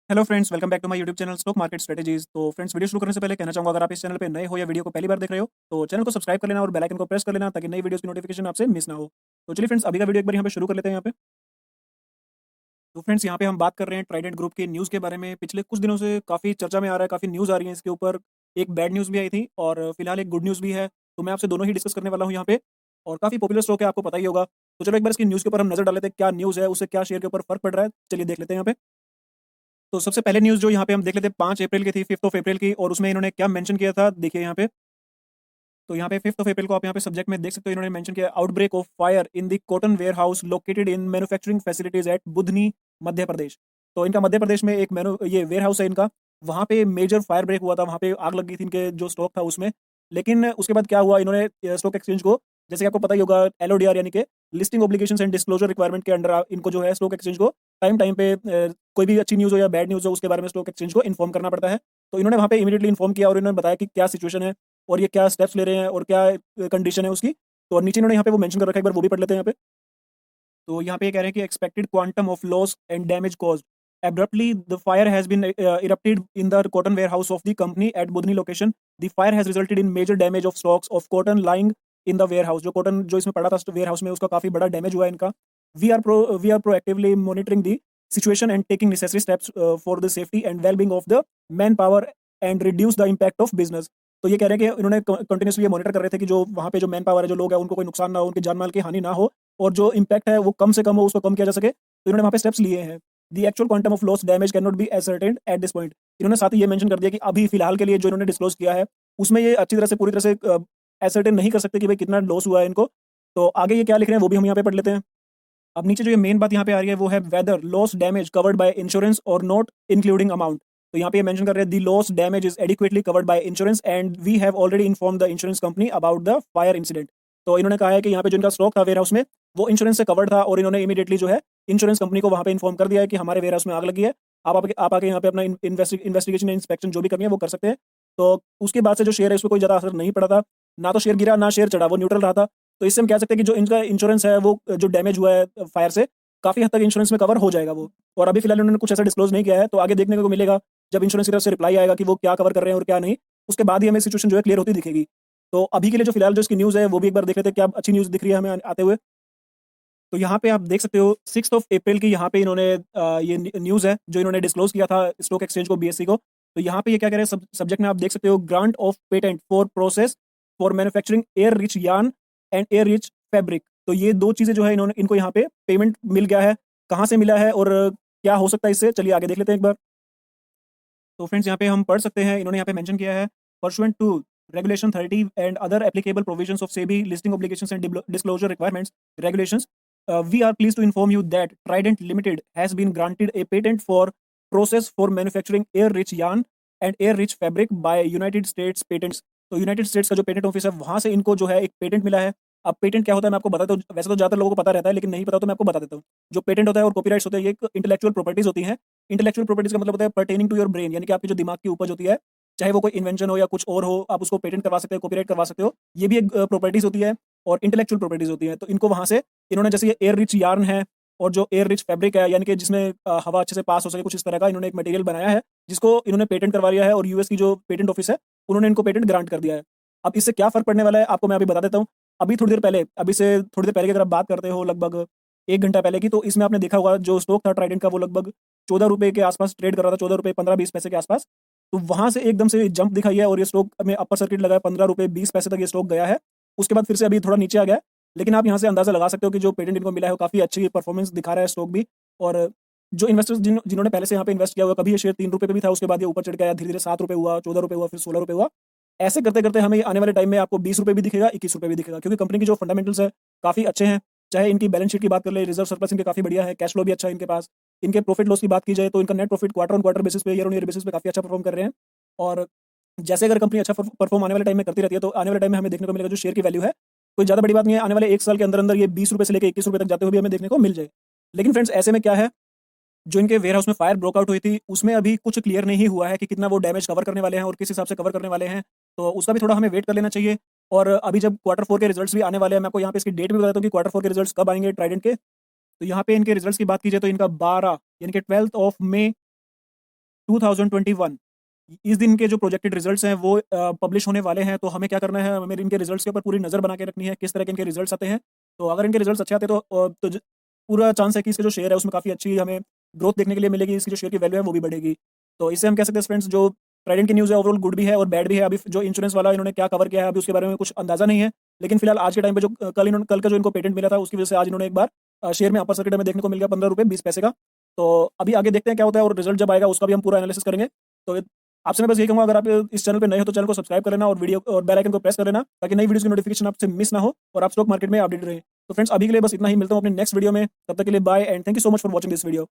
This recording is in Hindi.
Hello friends, welcome back to my YouTube channel stock market strategies. तो फ्रेंड्स, वीडियो शुरू करने से पहले कहना चाहूंगा, अगर आप इस चैनल पे नए हो या वीडियो को पहली बार देख रहे हो तो चैनल को सब्सक्राइब कर लेना और बेल आइकन को प्रेस कर लेना ताकि नई वीडियोस की नोटिफिकेशन आपसे मिस ना हो। तो चलिए फ्रेंड्स, अभी का वीडियो एक बार यहाँ पे शुरू कर लेते हैं यहाँ पे। तो फ्रेंड्स, यहाँ पे हम बात कर रहे हैं ट्राइडेंट ग्रुप के न्यूज़ के बारे में। पिछले कुछ दिनों से काफ़ी चर्चा में आ रहा है, काफ़ी न्यूज़ आ रही है इसके ऊपर। एक बैड न्यूज़ भी आई थी और फिलहाल एक गुड न्यूज़ भी है। तो मैं आपसे दोनों ही डिस्कस करने वाला हूँ यहाँ पे। और काफ़ी पॉपुलर स्टॉक है, आपको पता ही होगा। तो चलो एक बार इसकी न्यूज़ के ऊपर हम नजर डाल लेते हैं, क्या न्यूज़ है, उससे क्या शेयर के ऊपर फर्क पड़ रहा है। चलिए देख लेते हैं यहाँ पे। तो सबसे पहले न्यूज़ जो यहाँ पे हम देख लेते हैं 5 अप्रैल की थी, 5th ऑफ अप्रैल की, और उसमें इन्होंने क्या मेंशन किया था, देखिए यहाँ पे। तो यहाँ पे 5th ऑफ अप्रैल को आप यहाँ पे सब्जेक्ट में देख सकते हो, इन्होंने मेंशन किया outbreak of fire in the cotton warehouse located in manufacturing facilities at Budhni, Madhya Pradesh. तो इनका मध्य प्रदेश में एक मैनु ये वेयर हाउस है इनका। वहाँ पे मेजर फायर ब्रेक हुआ था, वहाँ पे आग लग गई थी इनके जो स्टॉक था उसमें। लेकिन उसके बाद क्या हुआ, इन्होंने स्टॉक एक्सचेंज को, जैसे कि आपको पता ही होगा, एलओडीआर यानी कि listing obligations and disclosure requirement के अंडर इनको जो है स्टॉक एक्सचेंज को टाइम टाइम पे कोई भी अच्छी न्यूज़ हो या बैड न्यूज़ हो उसके बारे में स्टॉक एक्सचेंज को इन्फॉर्म करना पड़ता है। तो इन्होंने वहाँ पे इमीडिएटली इन्फॉर्म किया और इन्होंने बताया कि क्या सिचुएशन है और ये क्या स्टेप्स ले रहे हैं और क्या कंडीशन है उसकी। तो और नीचे इन्होंने यहाँ पे वो मेंशन कर रखा है, एक बार वो भी पढ़ लेते हैं यहाँ पे। तो यहाँ पे ये कह रहे हैं कि expected quantum of loss and damage caused abruptly the fire has been erupted in the cotton warehouse of the company at Budni location. The fire has resulted in major damage of stocks of cotton lying in the warehouse. जो cotton जो इसमें पड़ा था वेयर हाउस में, उसका काफी बड़ा डैमेज हुआ है इनका। We are proactively monitoring the situation and taking necessary steps for the safety and well-being of the manpower and reduce the impact of business. तो ये कह रहे हैं कि इन्होंने कंटिन्यूसली ये मॉनिटर कर रहे थे कि जो वहाँ पे जो मैन पावर है, जो लोग हैं, उनको कोई नुकसान ना हो, उनके जान माल की हानि ना हो, और जो इम्पैक्ट है वो कम से कम हो, उसको कम किया जा सके। तो इन्होंने वहाँ पे स्टेप्स लिए हैं। The actual quantum of loss damage can not be ascertained at this point. इन्होंने साथ ही ये मेंशन कर दिया कि अभी फिलहाल के लिए जो इन्होंने डिस्क्लोज किया है उसमें ये अच्छी तरह से, पूरी तरह से एसर्टेन नहीं कर सकते कि भाई कितना लॉस हुआ है इनको। तो आगे ये क्या लिख रहे हैं वो भी हम यहाँ पे पढ़ लेते हैं। अब नीचे जो ये मेन बात यहाँ पे आ रही है वो है whether loss damage covered by insurance or not including amount. तो यहाँ पे मेंशन कर रहे हैं the loss damage is adequately covered by insurance and we have already inform the insurance company about the fire incident. तो इन्होंने कहा है कि यहाँ पे जो इनका स्टॉक था वेयर हाउस में, वो इंश्योरेंस से कवर्ड था और इन्होंने इमीडिएटली जो है इंश्योरेंस कंपनी को वहाँ पे इन्फॉर्म कर दिया है कि हमारे वेयर हाउस में आग लगी है। आप आके यहाँ पे अपना इन्वेस्टिगेशन इंस्पेक्शन जो भी करनी है वो कर सकते हैं। तो उसके बाद से जो शेयर है उसमें कोई ज़्यादा असर नहीं पड़ा था, ना तो शेयर गिरा ना शेयर चढ़ा, वो न्यूट्रल रहा था। तो इससे हम कह सकते हैं कि जो इनका इंश्योरेंस है वो जो डैमेज हुआ है फायर से, काफ़ी हद तक इंश्योरेंस में कवर हो जाएगा वो। और अभी फिलहाल उन्होंने कुछ ऐसा डिस्क्लोज नहीं किया है, तो आगे देखने को मिलेगा जब इंश्योरेंस की तरफ से रिप्लाई आएगा कि वो क्या कवर कर रहे हैं और क्या नहीं। उसके बाद ही हमें सिचुएशन जो है क्लियर होती दिखेगी। तो अभी के लिए जो फिलहाल जो इसकी न्यूज़ है वो भी एक बार देख लेते हैं, क्या अच्छी न्यूज़ दिख रही है हमें आते हुए। तो यहाँ पे आप देख सकते हो 6th ऑफ अप्रैल की यहाँ पे इन्होंने ये न्यूज़ है जो इन्होंने डिस्क्लोज किया था स्टॉक एक्सचेंज को, बीएसई को। तो यहाँ पे ये क्या कह रहे हैं, सब्जेक्ट में आप देख सकते हो, grant of patent for process for manufacturing air rich yarn and air rich fabric. तो ये दो चीज़ें जो है इन्होंने इनको यहाँ पे पेमेंट मिल गया है। कहाँ से मिला है और क्या हो सकता है इससे, चलिए आगे देख लेते हैं एक बार। तो फ्रेंड्स, यहाँ पे हम पढ़ सकते हैं, इन्होंने यहाँ पे मेंशन किया है, pursuant to regulation 30 and other applicable provisions of SEBI listing obligations and disclosure requirements regulations, we are pleased to inform you that Trident Limited has been granted a patent for process for manufacturing air rich yarn and air rich fabric by United States Patents। तो यूनाइटेड स्टेट्स का जो पेटेंट ऑफिस है वहाँ से इनको जो है एक पेटेंट मिला है। अब पेटेंट क्या होता है मैं आपको बताता हूँ, वैसे तो ज़्यादातर लोगों को पता रहता है, लेकिन नहीं पता तो मैं आपको बता देता हूँ। जो पेटेंट होता है और कॉपीराइट्स होते हैं, ये एक इंटेलेक्चुअल प्रॉपर्टीज होती हैं। इंटेलेक्चुअल प्रॉपर्टीज का मतलब होता है पर्टेनिंग टू योर ब्रेन, यानी कि आपके जो दिमाग की उपज होती है, चाहे वो कोई इन्वेंशन हो या कुछ और हो, आप उसको पेटेंट करवा सकते हो, कॉपीराइट करवा सकते हो। ये भी एक प्रॉपर्टीज होती है और इंटेलेक्चुअल प्रॉपर्टीज होती हैं। तो इनको वहाँ से इन्होंने, जैसे ये एयर रिच यार्न है और जो एयर रिच फैब्रिक है, यानी कि जिसमें हवा अच्छे से पास हो सके, कुछ इस तरह का इन्होंने एक मटेरियल बनाया है जिसको इन्होंने पेटेंट करवा लिया है, और यूएस की जो पेटेंट ऑफिस है उन्होंने इनको पेटेंट ग्रांट कर दिया है। अब इससे क्या फ़र्क पड़ने वाला है आपको मैं अभी बता देता हूँ। अभी से थोड़ी देर पहले की अगर आप बात करते हो, लगभग 1 घंटा पहले की, तो इसमें आपने देखा होगा जो स्टॉक था ट्राइडेंट का वो लगभग ₹14 के आसपास ट्रेड कर रहा था, ₹14 15-20 पैसे के आसपास। तो वहाँ से एकदम से जंप दिखाई है और ये स्टॉक में अपर सर्किट लगा है, ₹15 20 पैसे तक ये स्टॉक गया है। उसके बाद फिर से अभी थोड़ा नीचे आ गया है। लेकिन आप यहाँ से अंदाज़ा लगा सकते हो कि जो पेटेंट इनको मिला है वो काफ़ी अच्छी परफॉर्मेंस दिखा रहा है स्टॉक भी। और जो इन्वेस्टर्स जिन्होंने पहले से यहाँ पे इन्वेस्ट किया हुआ, कभी ये शेयर ₹3 पे भी था, उसके बाद ये ऊपर चढ़ के आया, धीरे-धीरे ₹7 हुआ, ₹14 हुआ, फिर ₹16 हुआ। ऐसे करते-करते हमें आने वाले टाइम में आपको ₹20 भी दिखेगा, ₹21 भी दिखेगा, क्योंकि कंपनी की जो फंडामेंटल्स है काफ़ी अच्छे हैं। चाहे इनकी बैलेंस शीट की बात कर ले, रिजर्व सरप्लस इनके काफ़ी बढ़िया है, कैश फ्लो भी अच्छा है इनके पास। इनके प्रॉफिट लॉस की बात की जाए तो इनका net profit quarter on quarter basis पे, ईयर ऑन ईयर बेसिस पे काफ़ी अच्छा परफॉर्म कर रहे हैं। और जैसे अगर कंपनी अच्छा परफॉर्म आने वाले टाइम में करती रहती है, तो आने वाले टाइम में हमें देखने को मिलेगा जो शेयर की वैल्यू है, कोई ज़्यादा बड़ी बात नहीं है, आने वाले 1 साल के अंदर-अंदर ये ₹20 से लेके ₹21 तक जाते हुए भी हमें देखने को मिल जाए। लेकिन फ्रेंड्स, ऐसे में क्या है, जो इनके वेयर हाउस में फायर ब्रोक आउट हुई थी, उसमें अभी कुछ क्लियर नहीं हुआ है कि कितना वो डैमेज कवर करने वाले हैं और किस हिसाब से कवर करने वाले हैं। तो उसका भी थोड़ा हमें वेट कर लेना चाहिए। और अभी जब क्वार्टर 4 के रिजल्ट्स भी आने वाले हैं, मैं आपको यहाँ पे इसकी डेट भी बता देता हूँ कि क्वार्टर 4 के रिजल्ट्स कब आएँगे ट्राइडेंट के। तो यहाँ पे इनके रिजल्ट्स की बात की जाए तो इनका 12 यानी कि 12th ऑफ मई 2021 इस दिन के जो प्रोजेक्टेड रिजल्ट्स हैं वो पब्लिश होने वाले हैं। तो हमें क्या करना है, हमें इनके रिजल्ट्स के ऊपर पूरी नज़र बना के रखनी है, किस तरह के इनके रिजल्ट्स आते हैं। तो अगर इनके रिजल्ट्स अच्छे आते हैं तो पूरा चांस है कि इसके जो शेयर है उसमें काफ़ी अच्छी हमें ग्रोथ देखने के लिए मिलेगी, इसकी जो शेयर की वैल्यू है वो भी बढ़ेगी। तो इससे हम कह सकते हैं फ्रेंड्स, जो ट्राइडेंट की न्यूज़ है ओवरऑल गुड भी है और बैड भी है। अभी जो इंश्योरेंस वाला इन्होंने क्या कवर किया है अभी उसके बारे में कुछ अंदाज़ा नहीं है। लेकिन फिलहाल आज के टाइम पे जो कल का जो इनको पेटेंट मिला था उसकी वजह से आज इन्होंने एक बार शेयर में अपर सर्किट हमें देखने को मिल गया ₹15.20 का। तो अभी आगे देखते हैं क्या होता है और रिजल्ट जब आएगा उसका भी हम पूरा एनालिसिस करेंगे। तो आपसे मैं बस यही कहूँगा, अगर आप इस चैनल पे नए हो तो चैनल को सब्सक्राइब कर लेना और वीडियो और बेल आइकन को प्रेस कर लेना ताकि नई वीडियोज़ की नोटिफिकेशन आपसे मिस ना हो और आप स्टॉक मार्केट में अपडेटेड रहें। तो फ्रेंड्स अभी के लिए बस इतना ही, मिलता हूँ अपने नेक्स्ट वीडियो में। तब तक के लिए bye and thank you so much for watching this video.